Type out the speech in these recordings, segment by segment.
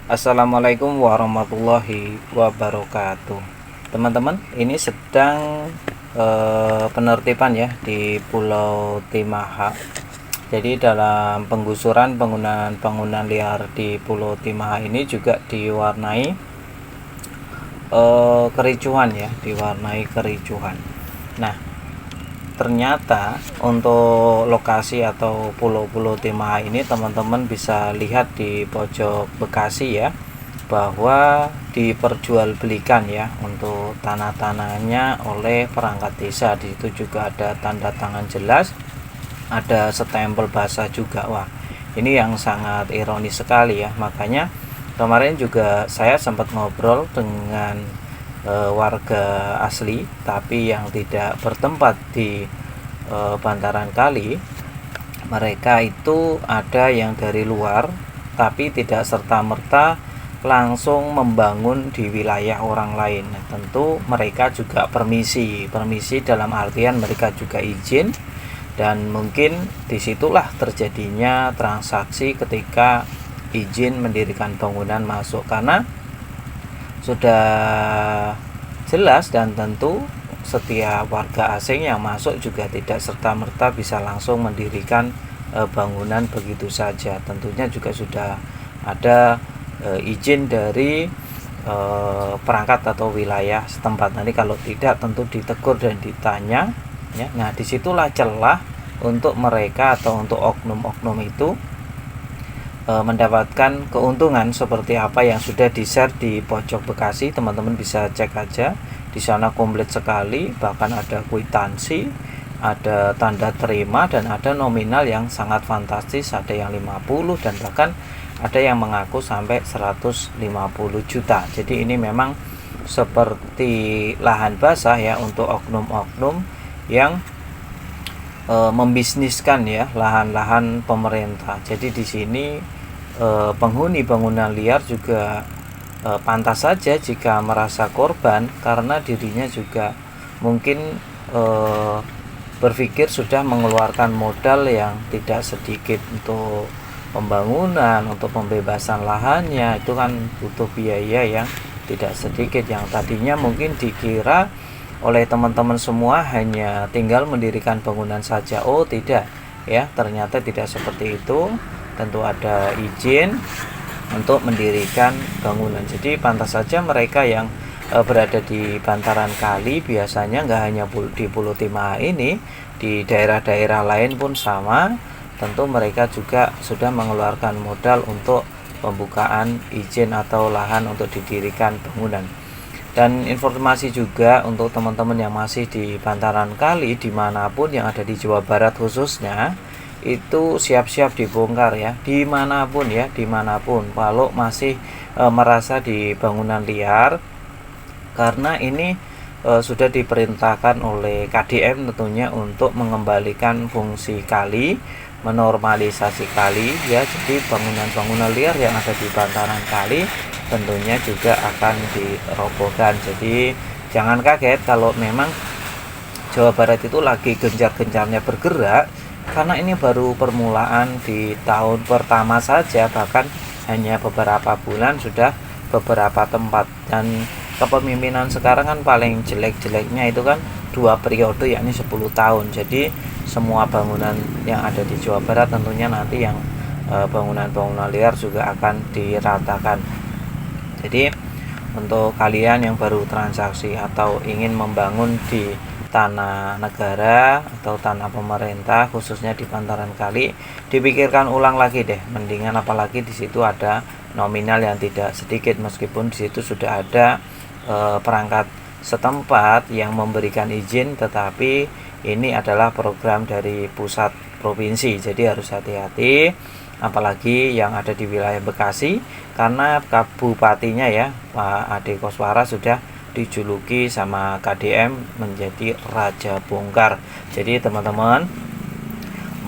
Assalamualaikum warahmatullahi wabarakatuh. Teman-teman, ini sedang penertiban ya di Pulau Timaha. Jadi dalam penggusuran bangunan liar di Pulau Timaha ini juga diwarnai kericuhan ya, Nah, ternyata untuk lokasi atau Pulau Timaha ini teman-teman bisa lihat di pojok Bekasi ya, bahwa diperjualbelikan ya untuk tanah-tanahnya oleh perangkat desa. Di situ juga ada tanda tangan jelas, ada stempel basah juga. Wah, ini yang sangat ironis sekali ya. Makanya kemarin juga saya sempat ngobrol dengan warga asli tapi yang tidak bertempat di bantaran kali. Mereka itu ada yang dari luar tapi tidak serta-merta langsung membangun di wilayah orang lain. Nah, tentu mereka juga permisi dalam artian mereka juga izin, dan mungkin disitulah terjadinya transaksi ketika izin mendirikan bangunan masuk, karena sudah jelas dan tentu setiap warga asing yang masuk juga tidak serta-merta bisa langsung mendirikan bangunan begitu saja. Tentunya juga sudah ada izin dari perangkat atau wilayah setempat. Nanti kalau tidak tentu ditegur dan ditanya ya. Nah, disitulah celah untuk mereka atau untuk oknum-oknum itu mendapatkan keuntungan seperti apa yang sudah di-share di pojok Bekasi. Teman-teman bisa cek aja di sana, komplit sekali, bahkan ada kwitansi, ada tanda terima, dan ada nominal yang sangat fantastis, ada yang 50 dan bahkan ada yang mengaku sampai 150 juta. Jadi ini memang seperti lahan basah ya untuk oknum-oknum yang membisniskan ya lahan-lahan pemerintah. Jadi di sini penghuni bangunan liar juga pantas saja jika merasa korban, karena dirinya juga mungkin berpikir sudah mengeluarkan modal yang tidak sedikit untuk pembangunan, untuk pembebasan lahannya. Itu kan butuh biaya yang tidak sedikit, yang tadinya mungkin dikira oleh teman-teman semua hanya tinggal mendirikan bangunan saja. Oh tidak ya, ternyata tidak seperti itu. Tentu ada izin untuk mendirikan bangunan. Jadi pantas saja mereka yang berada di bantaran kali, biasanya nggak hanya di Pulau Timaha ini, di daerah-daerah lain pun sama. Tentu mereka juga sudah mengeluarkan modal untuk pembukaan izin atau lahan untuk didirikan bangunan. Dan informasi juga untuk teman-teman yang masih di bantaran kali dimanapun yang ada di Jawa Barat khususnya, itu siap-siap dibongkar ya, dimanapun kalau masih merasa di bangunan liar, karena ini sudah diperintahkan oleh KDM tentunya untuk mengembalikan fungsi kali, menormalisasi kali ya. Jadi bangunan-bangunan liar yang ada di bantaran kali tentunya juga akan dirobohkan. Jadi jangan kaget kalau memang Jawa Barat itu lagi gencar-gencarnya bergerak, karena ini baru permulaan di tahun pertama saja, bahkan hanya beberapa bulan sudah beberapa tempat. Dan kepemimpinan sekarang kan paling jelek-jeleknya itu kan 2 periode, yakni 10 tahun. Jadi semua bangunan yang ada di Jawa Barat tentunya nanti yang bangunan-bangunan liar juga akan diratakan. Jadi untuk kalian yang baru transaksi atau ingin membangun di tanah negara atau tanah pemerintah khususnya di bantaran kali, dipikirkan ulang lagi deh, mendingan. Apalagi di situ ada nominal yang tidak sedikit, meskipun di situ sudah ada perangkat setempat yang memberikan izin, tetapi ini adalah program dari pusat provinsi, jadi harus hati-hati. Apalagi yang ada di wilayah Bekasi, karena kabupatinya ya Pak Ade Koswara sudah dijuluki sama KDM menjadi Raja Bongkar. Jadi teman-teman,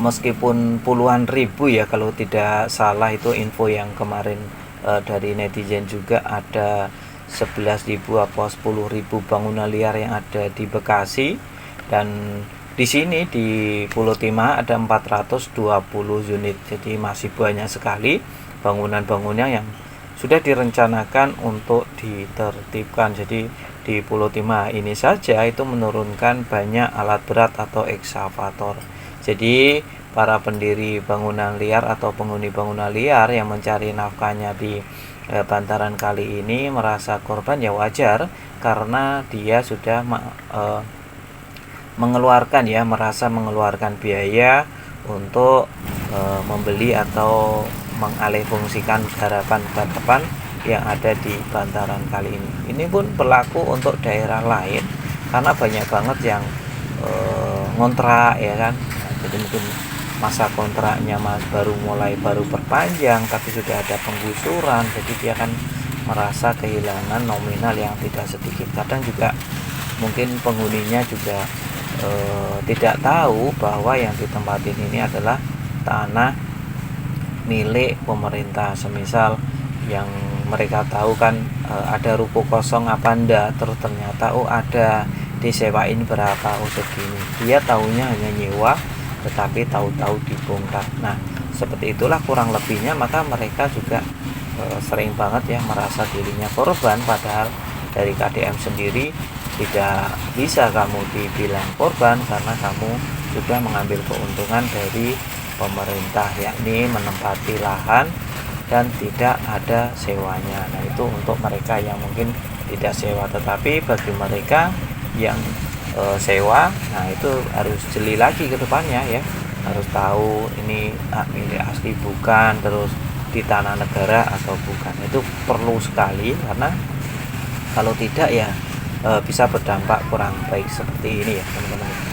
meskipun puluhan ribu ya kalau tidak salah, itu info yang kemarin dari netizen juga, ada 11.000 atau 10.000 bangunan liar yang ada di Bekasi. Dan di sini di Pulau Timaha ada 420 unit. Jadi masih banyak sekali bangunan-bangunan yang sudah direncanakan untuk ditertibkan. Jadi di Pulau Timah ini saja itu menurunkan banyak alat berat atau ekskavator. Jadi para pendiri bangunan liar atau penghuni bangunan liar yang mencari nafkahnya di bantaran kali ini merasa korban, ya wajar, karena dia sudah merasa mengeluarkan biaya untuk membeli atau mengalihfungsikan garapan-garapan yang ada di bantaran kali ini. Ini pun berlaku untuk daerah lain, karena banyak banget yang ngontrak, ya kan. Nah, jadi mungkin masa kontraknya baru perpanjang, tapi sudah ada penggusuran, jadi dia akan merasa kehilangan nominal yang tidak sedikit. Kadang juga mungkin penghuninya juga tidak tahu bahwa yang ditempatin ini adalah tanah milik pemerintah. Semisal yang mereka tahu kan ada ruko kosong apa ndak, terus ternyata ada disewain berapa, segini. Dia tahunya hanya nyewa, tetapi tahu-tahu dibongkar. Nah, seperti itulah kurang lebihnya. Maka mereka juga sering banget ya merasa dirinya korban, padahal dari KDM sendiri tidak bisa kamu dibilang korban, karena kamu sudah mengambil keuntungan dari pemerintah, yakni menempati lahan dan tidak ada sewanya. Nah, itu untuk mereka yang mungkin tidak sewa, tetapi bagi mereka yang sewa, nah itu harus jeli lagi ke depannya ya, harus tahu ini milik asli bukan, terus di tanah negara atau bukan. Itu perlu sekali, karena kalau tidak ya bisa berdampak kurang baik seperti ini ya teman-teman.